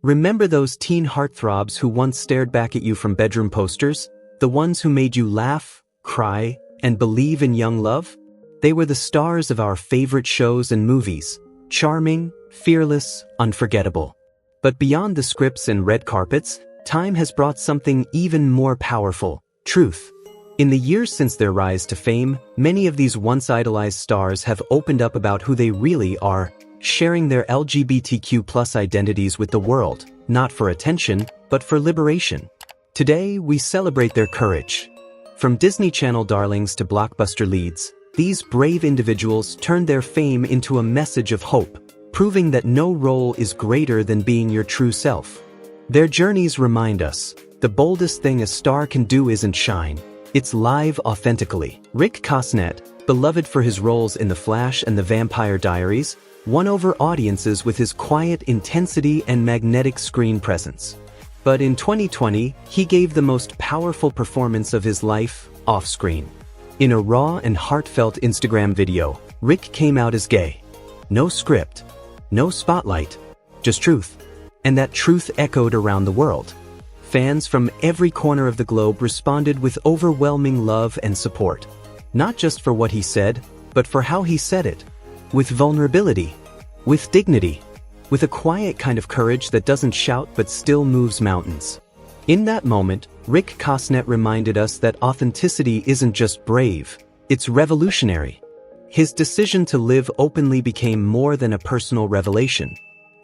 Remember those teen heartthrobs who once stared back at you from bedroom posters? The ones who made you laugh, cry, and believe in young love? They were the stars of our favorite shows and movies. Charming, fearless, unforgettable. But beyond the scripts and red carpets, time has brought something even more powerful: truth. In the years since their rise to fame, many of these once-idolized stars have opened up about who they really are, sharing their LGBTQ+ identities with the world, not for attention, but for liberation. Today, we celebrate their courage. From Disney Channel darlings to blockbuster leads, these brave individuals turned their fame into a message of hope, proving that no role is greater than being your true self. Their journeys remind us, the boldest thing a star can do isn't shine. It's live authentically. Rick Casnet, beloved for his roles in The Flash and The Vampire Diaries, won over audiences with his quiet intensity and magnetic screen presence. But in 2020, he gave the most powerful performance of his life, off-screen. In a raw and heartfelt Instagram video, Rick came out as gay. No script, no spotlight, just truth. And that truth echoed around the world. Fans from every corner of the globe responded with overwhelming love and support. Not just for what he said, but for how he said it. With vulnerability, with dignity, with a quiet kind of courage that doesn't shout but still moves mountains. In that moment, Rick Casnet reminded us that authenticity isn't just brave, it's revolutionary. His decision to live openly became more than a personal revelation.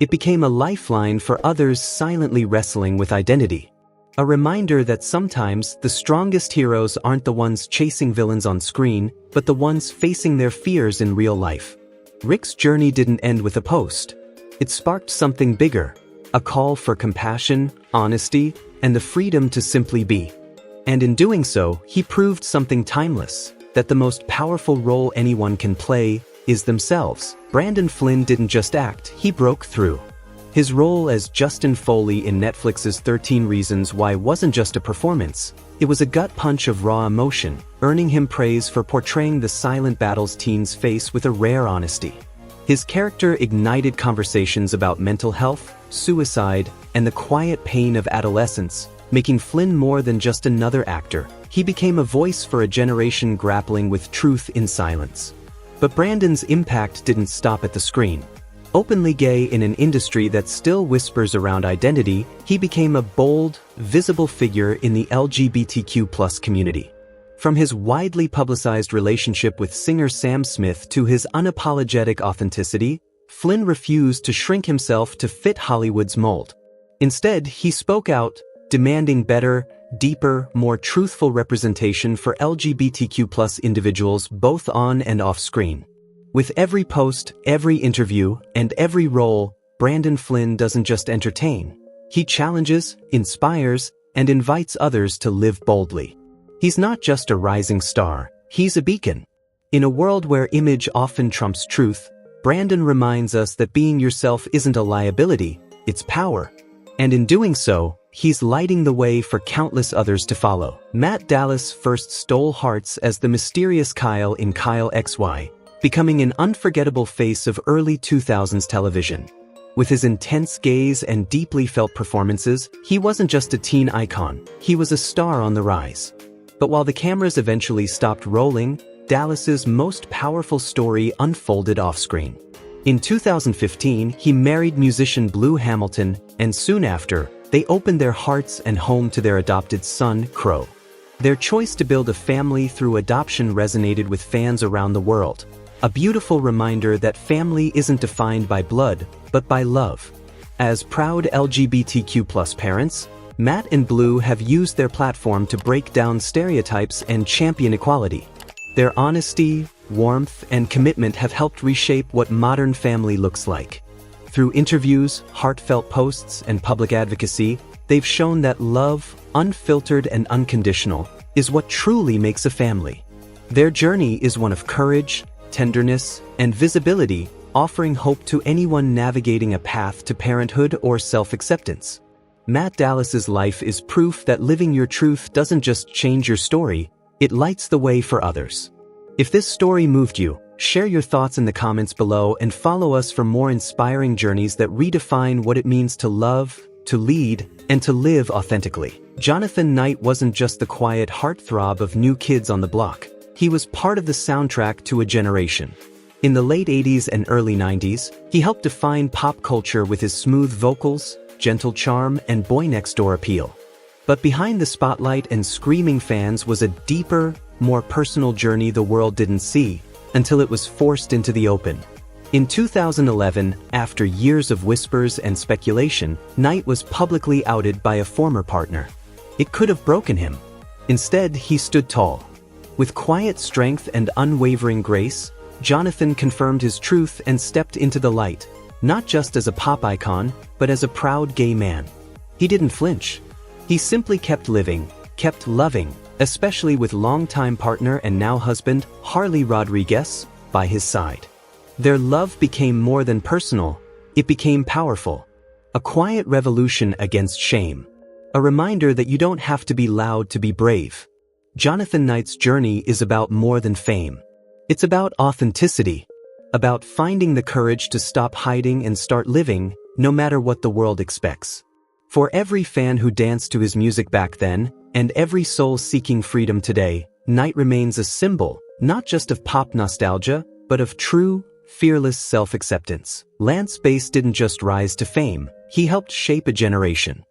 It became a lifeline for others silently wrestling with identity. A reminder that sometimes the strongest heroes aren't the ones chasing villains on screen, but the ones facing their fears in real life. Rick's journey didn't end with a post. It sparked something bigger, a call for compassion, honesty, and the freedom to simply be. And in doing so, he proved something timeless, that the most powerful role anyone can play is themselves. Brandon Flynn didn't just act, he broke through. His role as Justin Foley in Netflix's 13 Reasons Why wasn't just a performance, it was a gut punch of raw emotion, earning him praise for portraying the silent battles teens face with a rare honesty. His character ignited conversations about mental health, suicide, and the quiet pain of adolescence, making Flynn more than just another actor. He became a voice for a generation grappling with truth in silence. But Brandon's impact didn't stop at the screen. Openly gay in an industry that still whispers around identity, he became a bold, visible figure in the LGBTQ+ community. From his widely publicized relationship with singer Sam Smith to his unapologetic authenticity, Flynn refused to shrink himself to fit Hollywood's mold. Instead, he spoke out, demanding better, deeper, more truthful representation for LGBTQ+ individuals both on and off screen. With every post, every interview, and every role, Brandon Flynn doesn't just entertain. He challenges, inspires, and invites others to live boldly. He's not just a rising star, he's a beacon. In a world where image often trumps truth, Brandon reminds us that being yourself isn't a liability, it's power. And in doing so, he's lighting the way for countless others to follow. Matt Dallas first stole hearts as the mysterious Kyle in Kyle XY, becoming an unforgettable face of early 2000s television. With his intense gaze and deeply felt performances, he wasn't just a teen icon, he was a star on the rise. But while the cameras eventually stopped rolling, Dallas's most powerful story unfolded off-screen. In 2015, he married musician Blue Hamilton, and soon after, they opened their hearts and home to their adopted son, Crow. Their choice to build a family through adoption resonated with fans around the world. A beautiful reminder that family isn't defined by blood, but by love. As proud LGBTQ+ parents, Matt and Blue have used their platform to break down stereotypes and champion equality. Their honesty, warmth, and commitment have helped reshape what modern family looks like. Through interviews, heartfelt posts, and public advocacy, they've shown that love, unfiltered and unconditional, is what truly makes a family. Their journey is one of courage, tenderness, and visibility, offering hope to anyone navigating a path to parenthood or self-acceptance. Matt Dallas's life is proof that living your truth doesn't just change your story, it lights the way for others. If this story moved you, share your thoughts in the comments below and follow us for more inspiring journeys that redefine what it means to love, to lead, and to live authentically. Jonathan Knight wasn't just the quiet heartthrob of New Kids on the Block. He was part of the soundtrack to a generation. In the late 80s and early 90s, he helped define pop culture with his smooth vocals, gentle charm, and boy-next-door appeal. But behind the spotlight and screaming fans was a deeper, more personal journey the world didn't see until it was forced into the open. In 2011, after years of whispers and speculation, Knight was publicly outed by a former partner. It could have broken him. Instead, he stood tall. With quiet strength and unwavering grace, Jonathan confirmed his truth and stepped into the light, not just as a pop icon, but as a proud gay man. He didn't flinch. He simply kept living, kept loving, especially with longtime partner and now husband, Harley Rodriguez, by his side. Their love became more than personal, it became powerful. A quiet revolution against shame. A reminder that you don't have to be loud to be brave. Jonathan Knight's journey is about more than fame. It's about authenticity. About finding the courage to stop hiding and start living, no matter what the world expects. For every fan who danced to his music back then, and every soul seeking freedom today, Knight remains a symbol, not just of pop nostalgia, but of true, fearless self-acceptance. Lance Bass didn't just rise to fame, he helped shape a generation.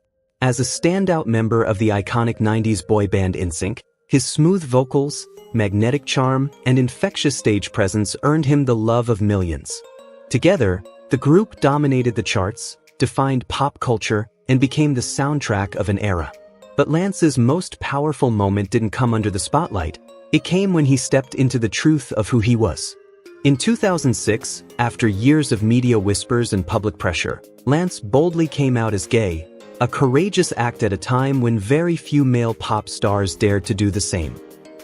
As a standout member of the iconic 90s boy band NSYNC, his smooth vocals, magnetic charm, and infectious stage presence earned him the love of millions. Together, the group dominated the charts, defined pop culture, and became the soundtrack of an era. But Lance's most powerful moment didn't come under the spotlight, it came when he stepped into the truth of who he was. In 2006, after years of media whispers and public pressure, Lance boldly came out as gay, a courageous act at a time when very few male pop stars dared to do the same.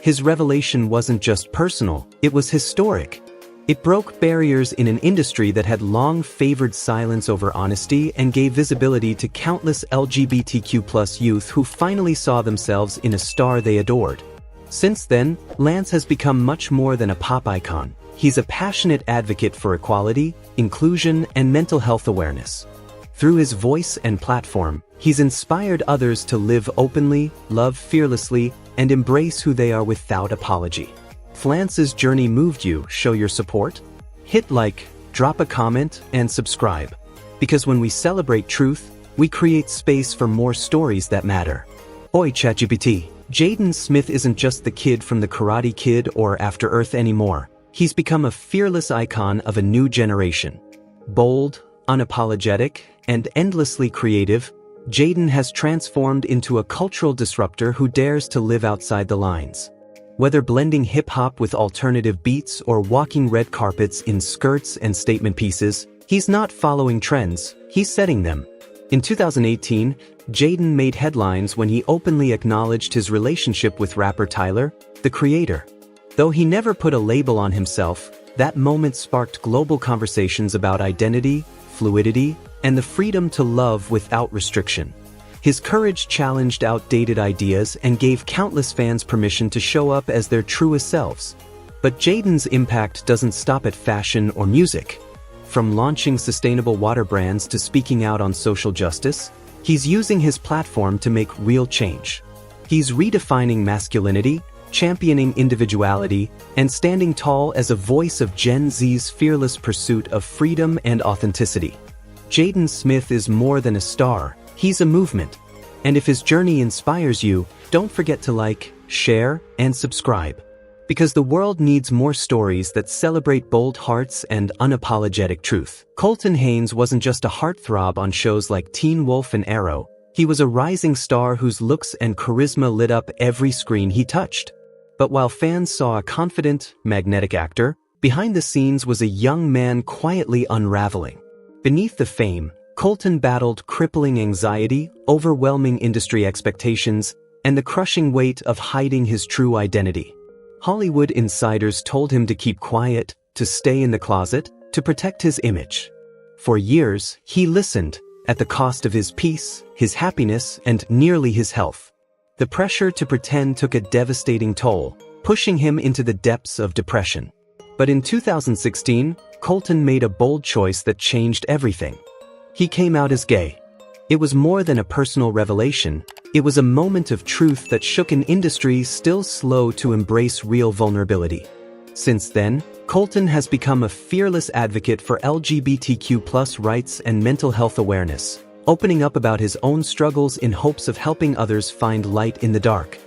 His revelation wasn't just personal, it was historic. It broke barriers in an industry that had long favored silence over honesty and gave visibility to countless LGBTQ+ youth who finally saw themselves in a star they adored. Since then, Lance has become much more than a pop icon. He's a passionate advocate for equality, inclusion, and mental health awareness. Through his voice and platform, he's inspired others to live openly, love fearlessly, and embrace who they are without apology. If Lance's journey moved you, show your support. Hit like, drop a comment, and subscribe. Because when we celebrate truth, we create space for more stories that matter. Oi ChatGPT. Jaden Smith isn't just the kid from The Karate Kid or After Earth anymore. He's become a fearless icon of a new generation. Bold, unapologetic, and endlessly creative, Jaden has transformed into a cultural disruptor who dares to live outside the lines. Whether blending hip-hop with alternative beats or walking red carpets in skirts and statement pieces, he's not following trends, he's setting them. In 2018, Jaden made headlines when he openly acknowledged his relationship with rapper Tyler, the Creator. Though he never put a label on himself, that moment sparked global conversations about identity, fluidity, and the freedom to love without restriction. His courage challenged outdated ideas and gave countless fans permission to show up as their truest selves. But Jaden's impact doesn't stop at fashion or music. From launching sustainable water brands to speaking out on social justice, he's using his platform to make real change. He's redefining masculinity, championing individuality, and standing tall as a voice of Gen Z's fearless pursuit of freedom and authenticity. Jaden Smith is more than a star, he's a movement. And if his journey inspires you, don't forget to like, share, and subscribe. Because the world needs more stories that celebrate bold hearts and unapologetic truth. Colton Haynes wasn't just a heartthrob on shows like Teen Wolf and Arrow, he was a rising star whose looks and charisma lit up every screen he touched. But while fans saw a confident, magnetic actor, behind the scenes was a young man quietly unraveling. Beneath the fame, Colton battled crippling anxiety, overwhelming industry expectations, and the crushing weight of hiding his true identity. Hollywood insiders told him to keep quiet, to stay in the closet, to protect his image. For years, he listened, at the cost of his peace, his happiness, and nearly his health. The pressure to pretend took a devastating toll, pushing him into the depths of depression. But in 2016, Colton made a bold choice that changed everything. He came out as gay. It was more than a personal revelation, it was a moment of truth that shook an industry still slow to embrace real vulnerability. Since then, Colton has become a fearless advocate for LGBTQ+ rights and mental health awareness, opening up about his own struggles in hopes of helping others find light in the dark.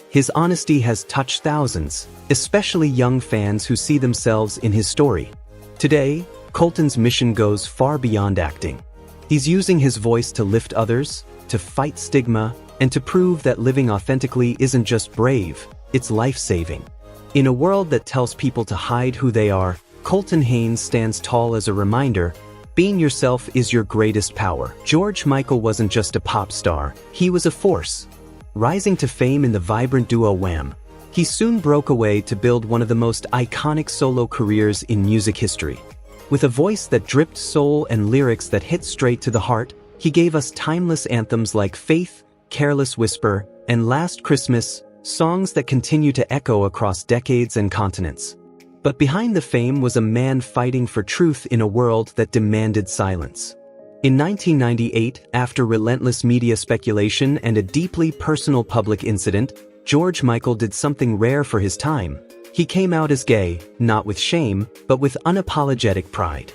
His honesty has touched thousands, especially young fans who see themselves in his story. Today, Colton's mission goes far beyond acting. He's using his voice to lift others, to fight stigma, and to prove that living authentically isn't just brave, it's life-saving. In a world that tells people to hide who they are, Colton Haynes stands tall as a reminder, being yourself is your greatest power. George Michael wasn't just a pop star, he was a force. Rising to fame in the vibrant duo Wham!, he soon broke away to build one of the most iconic solo careers in music history. With a voice that dripped soul and lyrics that hit straight to the heart, he gave us timeless anthems like Faith, Careless Whisper, and Last Christmas, songs that continue to echo across decades and continents. But behind the fame was a man fighting for truth in a world that demanded silence. In 1998, after relentless media speculation and a deeply personal public incident, George Michael did something rare for his time. He came out as gay, not with shame, but with unapologetic pride.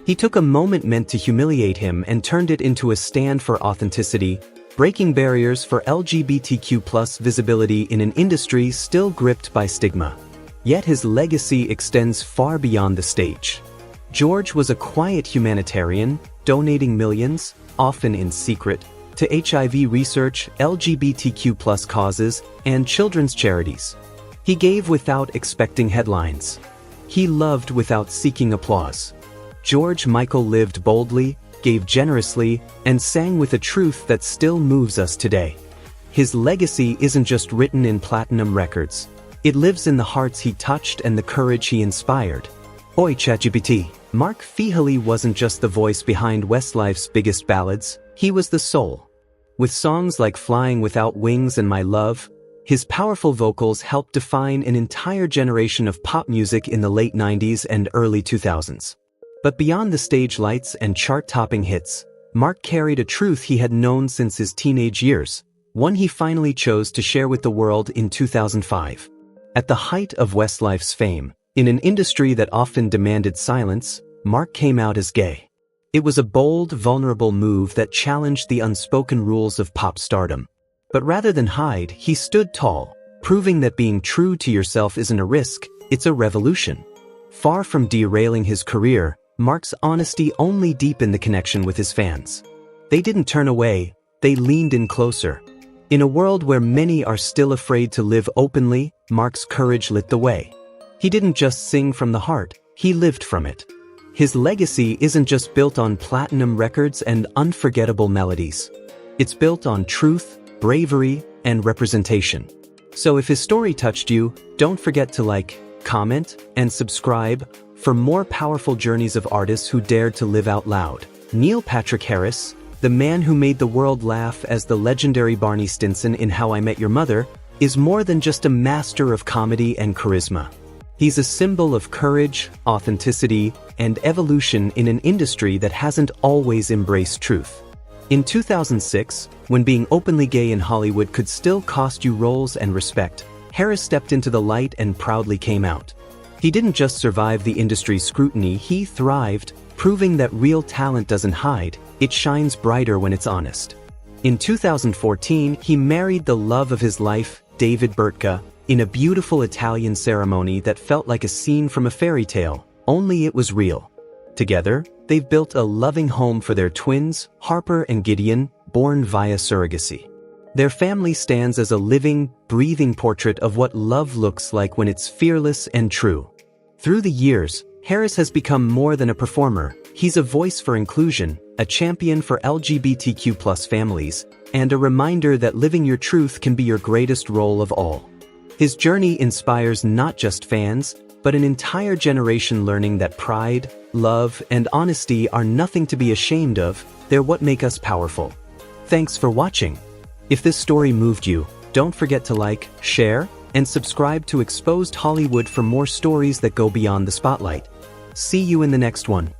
He took a moment meant to humiliate him and turned it into a stand for authenticity, breaking barriers for LGBTQ+ visibility in an industry still gripped by stigma. Yet his legacy extends far beyond the stage. George was a quiet humanitarian, donating millions, often in secret, to HIV research, LGBTQ+ causes, and children's charities. He gave without expecting headlines. He loved without seeking applause. George Michael lived boldly, gave generously, and sang with a truth that still moves us today. His legacy isn't just written in platinum records. It lives in the hearts he touched and the courage he inspired. Oi ChatGPT. Mark Feehily wasn't just the voice behind Westlife's biggest ballads, he was the soul. With songs like Flying Without Wings and My Love, his powerful vocals helped define an entire generation of pop music in the late 90s and early 2000s. But beyond the stage lights and chart-topping hits, Mark carried a truth he had known since his teenage years, one he finally chose to share with the world in 2005. At the height of Westlife's fame, in an industry that often demanded silence, Mark came out as gay. It was a bold, vulnerable move that challenged the unspoken rules of pop stardom. But rather than hide, he stood tall, proving that being true to yourself isn't a risk, it's a revolution. Far from derailing his career, Mark's honesty only deepened the connection with his fans. They didn't turn away, they leaned in closer. In a world where many are still afraid to live openly, Mark's courage lit the way. He didn't just sing from the heart, he lived from it. His legacy isn't just built on platinum records and unforgettable melodies. It's built on truth, bravery, and representation. So if his story touched you, don't forget to like, comment, and subscribe for more powerful journeys of artists who dared to live out loud. Neil Patrick Harris, the man who made the world laugh as the legendary Barney Stinson in How I Met Your Mother, is more than just a master of comedy and charisma. He's a symbol of courage, authenticity, and evolution in an industry that hasn't always embraced truth. In 2006, when being openly gay in Hollywood could still cost you roles and respect, Harris stepped into the light and proudly came out. He didn't just survive the industry's scrutiny, he thrived, proving that real talent doesn't hide, it shines brighter when it's honest. In 2014, he married the love of his life, David Burtka, in a beautiful Italian ceremony that felt like a scene from a fairy tale, only it was real. Together, they've built a loving home for their twins, Harper and Gideon, born via surrogacy. Their family stands as a living, breathing portrait of what love looks like when it's fearless and true. Through the years, Harris has become more than a performer. He's a voice for inclusion, a champion for LGBTQ+ families, and a reminder that living your truth can be your greatest role of all. His journey inspires not just fans, but an entire generation learning that pride, love, and honesty are nothing to be ashamed of, they're what make us powerful. Thanks for watching. If this story moved you, don't forget to like, share, and subscribe to Exposed Hollywood for more stories that go beyond the spotlight. See you in the next one.